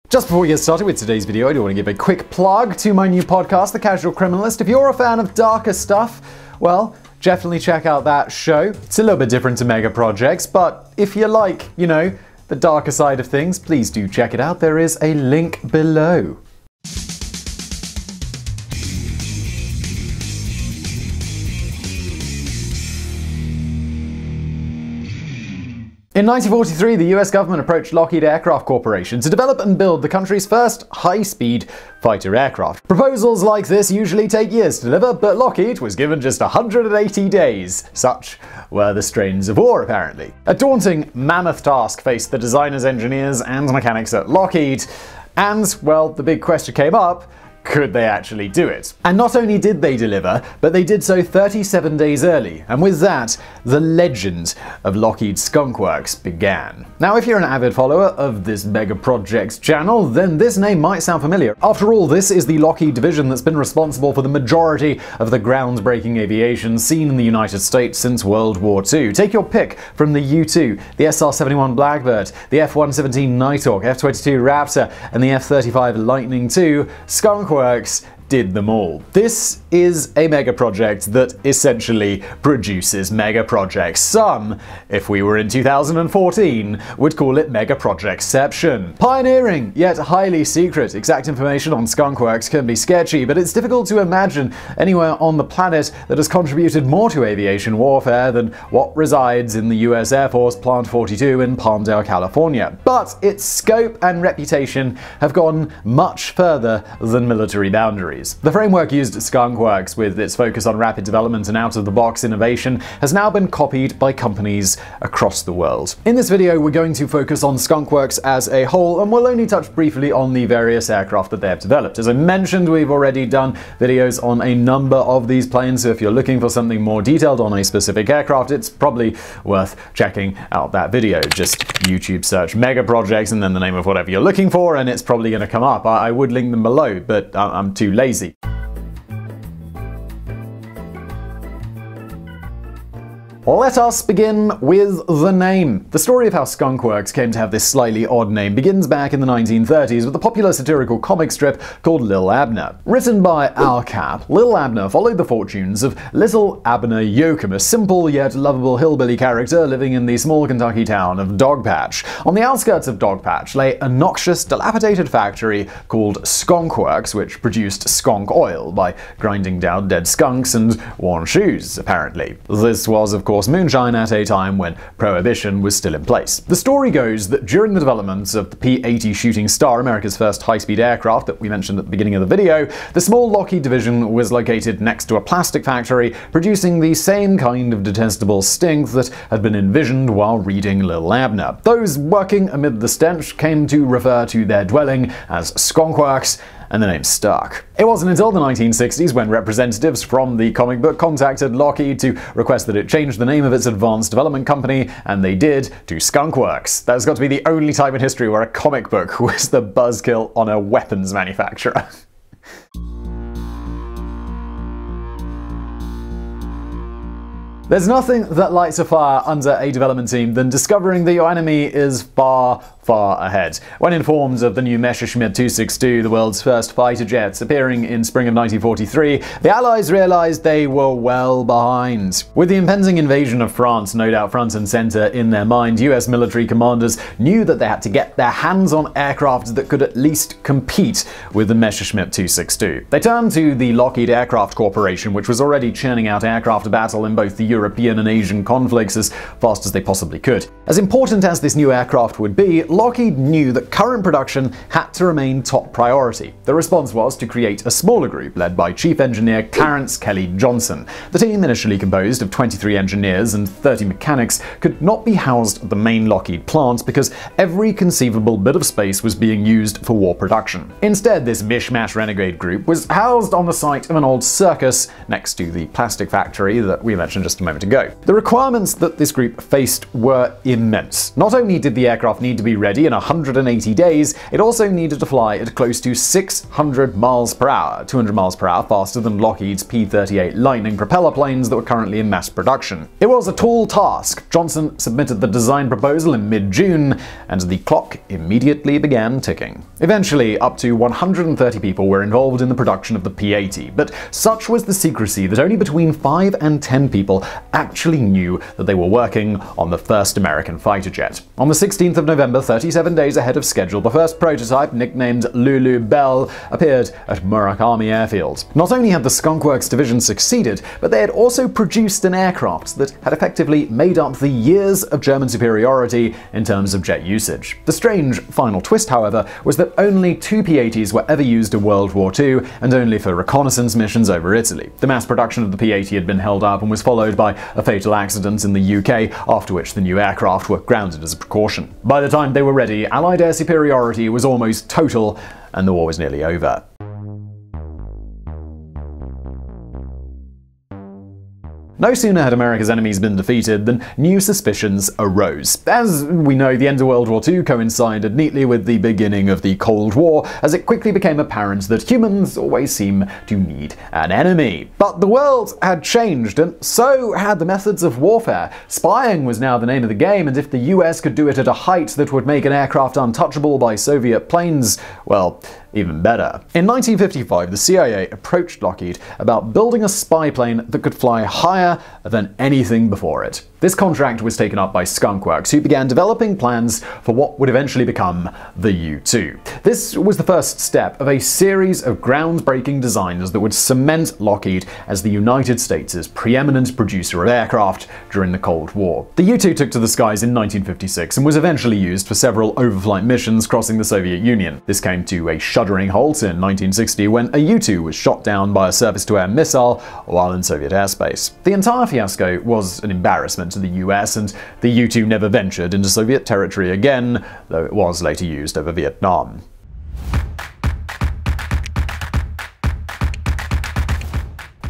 Just before we get started with today's video, I do want to give a quick plug to my new podcast, The Casual Criminalist. If you're a fan of darker stuff, well, definitely check out that show. It's a little bit different to mega projects, but if you like, the darker side of things, please do check it out. There is a link below. In 1943, the US government approached Lockheed Aircraft Corporation to develop and build the country's first high-speed fighter aircraft. Proposals like this usually take years to deliver, but Lockheed was given just 180 days. Such were the strains of war, apparently. A daunting, mammoth task faced the designers, engineers, and mechanics at Lockheed, and, well, the big question came up: could they actually do it? And not only did they deliver, but they did so 37 days early, and with that, the legend of Lockheed Skunk Works began. Now, if you're an avid follower of this mega projects channel, then this name might sound familiar. After all, this is the Lockheed division that's been responsible for the majority of the groundbreaking aviation seen in the United States since World War II. Take your pick from the U-2, the SR-71 Blackbird, the F-117 Nighthawk, F-22 Raptor, and the F-35 Lightning II, Skunk Works did them all. This is a mega project that essentially produces mega projects. Some, if we were in 2014, would call it mega projectception. Pioneering, yet highly secret. Exact information on Skunk Works can be sketchy, but it's difficult to imagine anywhere on the planet that has contributed more to aviation warfare than what resides in the US Air Force Plant 42 in Palmdale, California. But its scope and reputation have gone much further than military boundaries. The framework used at Skunk Works, with its focus on rapid development and out-of-the-box innovation, has now been copied by companies across the world. In this video, we're going to focus on Skunk Works as a whole, and we'll only touch briefly on the various aircraft that they have developed. As I mentioned, we've already done videos on a number of these planes, so if you're looking for something more detailed on a specific aircraft, it's probably worth checking out that video. Just YouTube search mega projects and then the name of whatever you're looking for, and it's probably going to come up. I would link them below, but I'm too lazy. Let us begin with the name. The story of how Skunk Works came to have this slightly odd name begins back in the 1930s with a popular satirical comic strip called Lil Abner. Written by Al Cap, Lil Abner followed the fortunes of Little Abner Yoakum, a simple yet lovable hillbilly character living in the small Kentucky town of Dogpatch. On the outskirts of Dogpatch lay a noxious, dilapidated factory called Skunk Works, which produced skunk oil by grinding down dead skunks and worn shoes, apparently. This was, of course, moonshine at a time when prohibition was still in place. The story goes that during the development of the P-80 Shooting Star, America's first high-speed aircraft that we mentioned at the beginning of the video, the small Lockheed division was located next to a plastic factory producing the same kind of detestable stink that had been envisioned while reading Lil Abner. Those working amid the stench came to refer to their dwelling as Skunk Works, and the name stuck. It wasn't until the 1960s when representatives from the comic book contacted Lockheed to request that it change the name of its advanced development company, and they did, to Skunk Works. That's got to be the only time in history where a comic book was the buzzkill on a weapons manufacturer. There's nothing that lights a fire under a development team than discovering that your enemy is far ahead. When informed of the new Messerschmitt 262, the world's first fighter jets, appearing in spring of 1943, the Allies realized they were well behind. With the impending invasion of France no doubt front and center in their mind, US military commanders knew that they had to get their hands on aircraft that could at least compete with the Messerschmitt 262. They turned to the Lockheed Aircraft Corporation, which was already churning out aircraft to battle in both the European and Asian conflicts as fast as they possibly could. As important as this new aircraft would be, Lockheed knew that current production had to remain top priority. The response was to create a smaller group led by Chief Engineer Clarence Kelly Johnson. The team, initially composed of 23 engineers and 30 mechanics, could not be housed at the main Lockheed plant because every conceivable bit of space was being used for war production. Instead, this mishmash renegade group was housed on the site of an old circus next to the plastic factory that we mentioned just a moment ago. The requirements that this group faced were immense. Not only did the aircraft need to be ready in 180 days, it also needed to fly at close to 600 miles per hour, 200 miles per hour faster than Lockheed's P-38 Lightning propeller planes that were currently in mass production. It was a tall task. Johnson submitted the design proposal in mid-June, and the clock immediately began ticking. Eventually, up to 130 people were involved in the production of the P-80, but such was the secrecy that only between 5 and 10 people actually knew that they were working on the first American fighter jet. On the 16th of November, 37 days ahead of schedule, the first prototype, nicknamed Lulu Bell, appeared at Murakami Airfield. Not only had the Skunk Works division succeeded, but they had also produced an aircraft that had effectively made up the years of German superiority in terms of jet usage. The strange final twist, however, was that only 2 P-80s were ever used in World War II, and only for reconnaissance missions over Italy. The mass production of the P-80 had been held up and was followed by a fatal accident in the UK, after which the new aircraft were grounded as a precaution. By the time they were ready, Allied air superiority was almost total, and the war was nearly over. No sooner had America's enemies been defeated than new suspicions arose. As we know, the end of World War II coincided neatly with the beginning of the Cold War, as it quickly became apparent that humans always seem to need an enemy. But the world had changed, and so had the methods of warfare. Spying was now the name of the game, and if the US could do it at a height that would make an aircraft untouchable by Soviet planes, well, even better. In 1955, the CIA approached Lockheed about building a spy plane that could fly higher than anything before it. This contract was taken up by Skunk Works, who began developing plans for what would eventually become the U-2. This was the first step of a series of groundbreaking designs that would cement Lockheed as the United States' preeminent producer of aircraft during the Cold War. The U-2 took to the skies in 1956 and was eventually used for several overflight missions crossing the Soviet Union. This came to a shuddering halt in 1960 when a U-2 was shot down by a surface-to-air missile while in Soviet airspace. The entire fiasco was an embarrassment to the US, and the U-2 never ventured into Soviet territory again, though it was later used over Vietnam.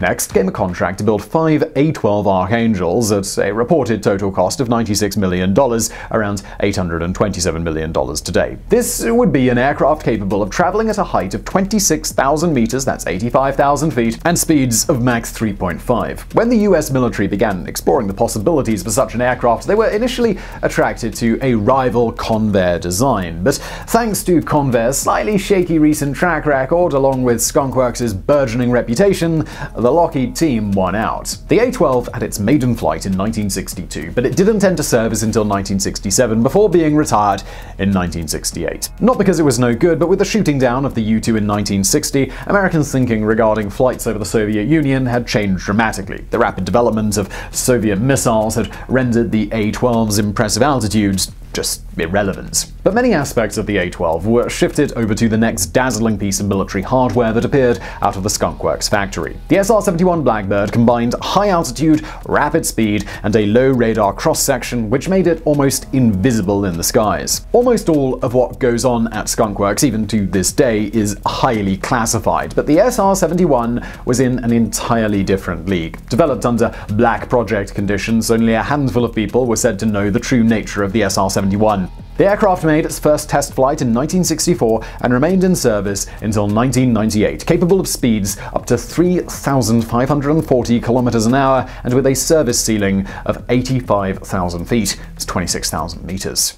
Next came a contract to build 5 A-12 Archangels at a reported total cost of $96 million, around $827 million today. This would be an aircraft capable of traveling at a height of 26,000 meters, that's 85,000 feet, and speeds of Mach 3.5. When the US military began exploring the possibilities for such an aircraft, they were initially attracted to a rival Convair design, but thanks to Convair's slightly shaky recent track record, along with Skunk Works' burgeoning reputation, the Lockheed team won out. The A-12 had its maiden flight in 1962, but it didn't enter service until 1967 before being retired in 1968. Not because it was no good, but with the shooting down of the U-2 in 1960, Americans' thinking regarding flights over the Soviet Union had changed dramatically. The rapid development of Soviet missiles had rendered the A-12's impressive altitudes just irrelevant. But many aspects of the A-12 were shifted over to the next dazzling piece of military hardware that appeared out of the Skunk Works factory. The SR-71 Blackbird combined high altitude, rapid speed, and a low radar cross-section, which made it almost invisible in the skies. Almost all of what goes on at Skunk Works, even to this day, is highly classified, but the SR-71 was in an entirely different league. Developed under black project conditions, only a handful of people were said to know the true nature of the SR-71. The aircraft made its first test flight in 1964 and remained in service until 1998, capable of speeds up to 3,540 kilometers an hour and with a service ceiling of 85,000 feet. That's 26,000 meters.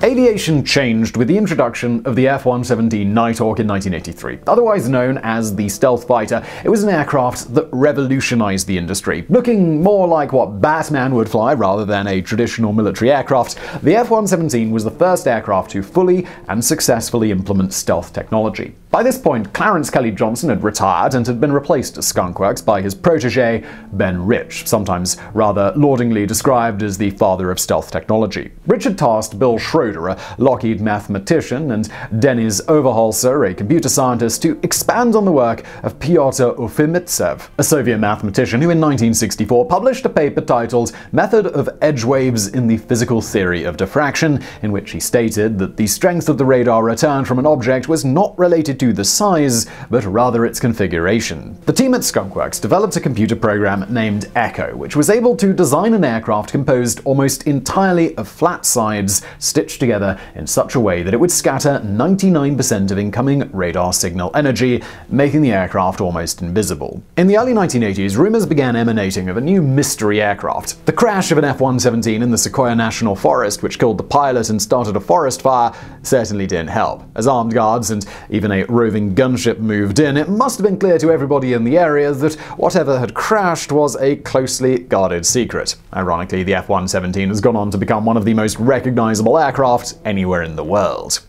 Aviation changed with the introduction of the F-117 Nighthawk in 1983. Otherwise known as the stealth fighter, it was an aircraft that revolutionized the industry. Looking more like what Batman would fly rather than a traditional military aircraft, the F-117 was the first aircraft to fully and successfully implement stealth technology. By this point, Clarence Kelly Johnson had retired and had been replaced at Skunk Works by his protege, Ben Rich, sometimes rather laudingly described as the father of stealth technology. Rich had tasked Bill Schroeder, a Lockheed mathematician, and Denis Overholser, a computer scientist, to expand on the work of Pyotr Ufimitsev, a Soviet mathematician who in 1964 published a paper titled Method of Edge Waves in the Physical Theory of Diffraction, in which he stated that the strength of the radar return from an object was not related to do the size, but rather its configuration. The team at Skunk Works developed a computer program named Echo, which was able to design an aircraft composed almost entirely of flat sides stitched together in such a way that it would scatter 99% of incoming radar signal energy, making the aircraft almost invisible. In the early 1980s, rumors began emanating of a new mystery aircraft. The crash of an F-117 in the Sequoia National Forest, which killed the pilot and started a forest fire, certainly didn't help. As armed guards and even a roving gunship moved in, it must have been clear to everybody in the area that whatever had crashed was a closely guarded secret. Ironically, the F-117 has gone on to become one of the most recognizable aircraft anywhere in the world.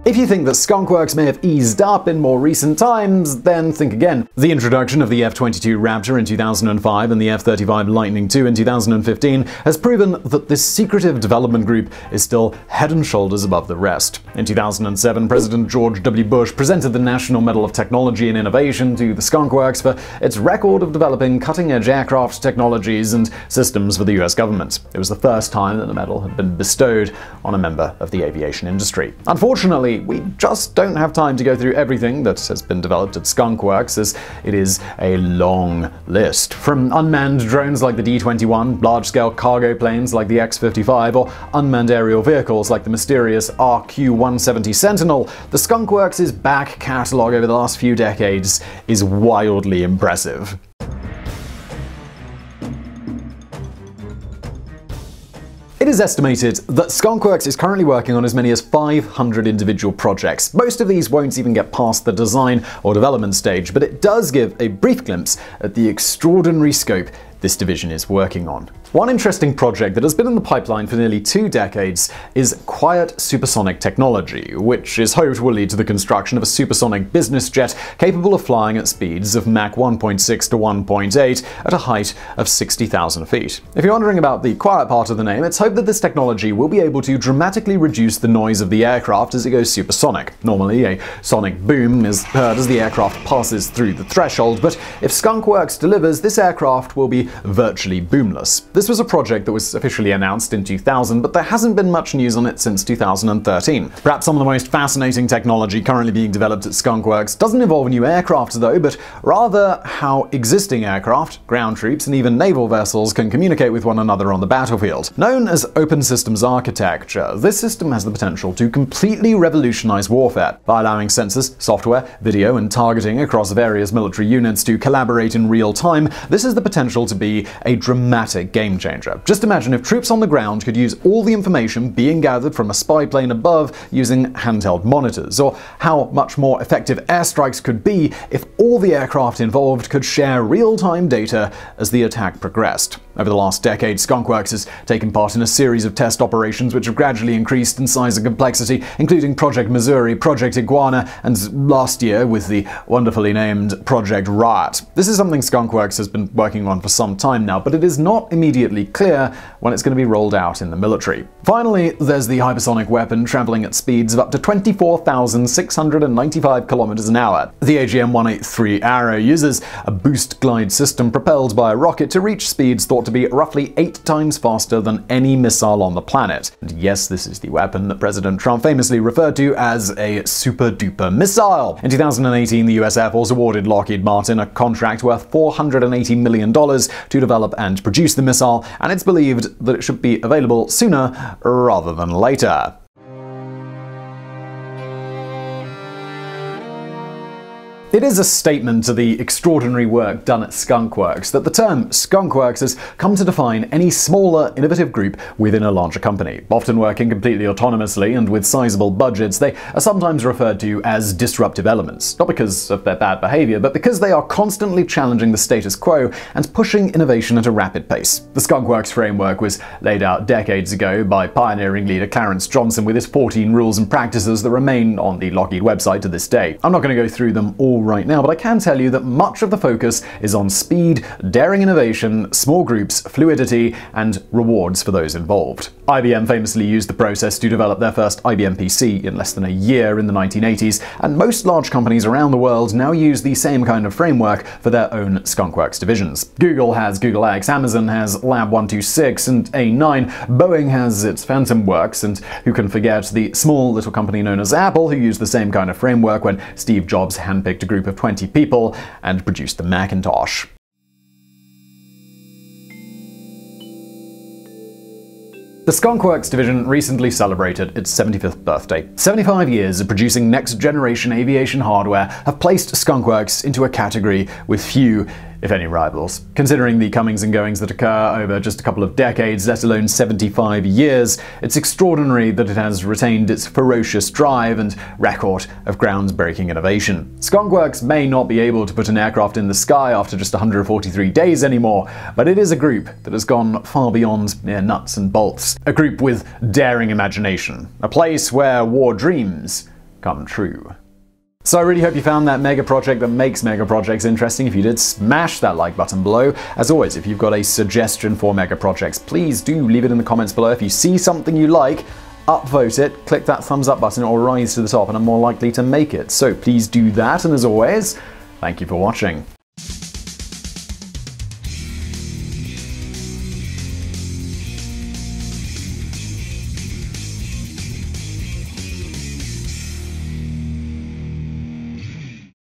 If you think that Skunk Works may have eased up in more recent times, then think again. The introduction of the F-22 Raptor in 2005 and the F-35 Lightning II in 2015 has proven that this secretive development group is still head and shoulders above the rest. In 2007, President George W. Bush presented the National Medal of Technology and Innovation to the Skunk Works for its record of developing cutting-edge aircraft technologies and systems for the US government. It was the first time that the medal had been bestowed on a member of the aviation industry. Unfortunately, we just don't have time to go through everything that has been developed at Skunk Works, as it is a long list. From unmanned drones like the D-21, large-scale cargo planes like the X-55, or unmanned aerial vehicles like the mysterious RQ-170 Sentinel, the Skunk Works' back catalog over the last few decades is wildly impressive. It is estimated that Skunk Works is currently working on as many as 500 individual projects. Most of these won't even get past the design or development stage, but it does give a brief glimpse at the extraordinary scope this division is working on. One interesting project that has been in the pipeline for nearly 2 decades is quiet supersonic technology, which is hoped will lead to the construction of a supersonic business jet capable of flying at speeds of Mach 1.6 to 1.8 at a height of 60,000 feet. If you're wondering about the quiet part of the name, it's hoped that this technology will be able to dramatically reduce the noise of the aircraft as it goes supersonic. Normally, a sonic boom is heard as the aircraft passes through the threshold, but if Skunk Works delivers, this aircraft will be virtually boomless. This was a project that was officially announced in 2000, but there hasn't been much news on it since 2013. Perhaps some of the most fascinating technology currently being developed at Skunk Works doesn't involve a new aircraft though, but rather how existing aircraft, ground troops, and even naval vessels can communicate with one another on the battlefield. Known as open systems architecture, this system has the potential to completely revolutionize warfare by allowing sensors, software, video, and targeting across various military units to collaborate in real time. This has the potential to be a dramatic game changer. Just imagine if troops on the ground could use all the information being gathered from a spy plane above using handheld monitors, or how much more effective airstrikes could be if all the aircraft involved could share real-time data as the attack progressed. Over the last decade, Skunk Works has taken part in a series of test operations which have gradually increased in size and complexity, including Project Missouri, Project Iguana, and last year with the wonderfully named Project Riot. This is something Skunk Works has been working on for some time now, but it is not immediately clear when it's going to be rolled out in the military. Finally, there's the hypersonic weapon traveling at speeds of up to 24,695 kilometers an hour. The AGM-183 Arrow uses a boost glide system propelled by a rocket to reach speeds thought to be roughly 8 times faster than any missile on the planet. And yes, this is the weapon that President Trump famously referred to as a super-duper missile. In 2018, the US Air Force awarded Lockheed Martin a contract worth $480 million to develop and produce the missile, and it's believed that it should be available sooner rather than later. It is a statement to the extraordinary work done at Skunk Works that the term Skunk Works has come to define any smaller, innovative group within a larger company. Often working completely autonomously and with sizable budgets, they are sometimes referred to as disruptive elements, not because of their bad behavior, but because they are constantly challenging the status quo and pushing innovation at a rapid pace. The Skunk Works framework was laid out decades ago by pioneering leader Clarence Johnson with his 14 rules and practices that remain on the Lockheed website to this day. I'm not going to go through them all right now, but I can tell you that much of the focus is on speed, daring innovation, small groups, fluidity, and rewards for those involved. IBM famously used the process to develop their first IBM PC in less than a year in the 1980s, and most large companies around the world now use the same kind of framework for their own skunkworks divisions. Google has Google X, Amazon has Lab 126 and A9, Boeing has its Phantom Works, and who can forget the small little company known as Apple, who used the same kind of framework when Steve Jobs handpicked a group of 20 people and produced the Macintosh. The Skunkworks division recently celebrated its 75th birthday. 75 years of producing next-generation aviation hardware have placed Skunkworks into a category with few, if any, rivals. Considering the comings and goings that occur over just a couple of decades, let alone 75 years, it's extraordinary that it has retained its ferocious drive and record of groundbreaking innovation. Skunkworks may not be able to put an aircraft in the sky after just 143 days anymore, but it is a group that has gone far beyond mere nuts and bolts. A group with daring imagination. A place where war dreams come true. So I really hope you found that mega project that makes mega projects interesting. If you did, smash that like button below. As always, if you've got a suggestion for mega projects, please do leave it in the comments below. If you see something you like, upvote it, click that thumbs up button, it will rise to the top and I'm more likely to make it. So please do that, and as always, thank you for watching.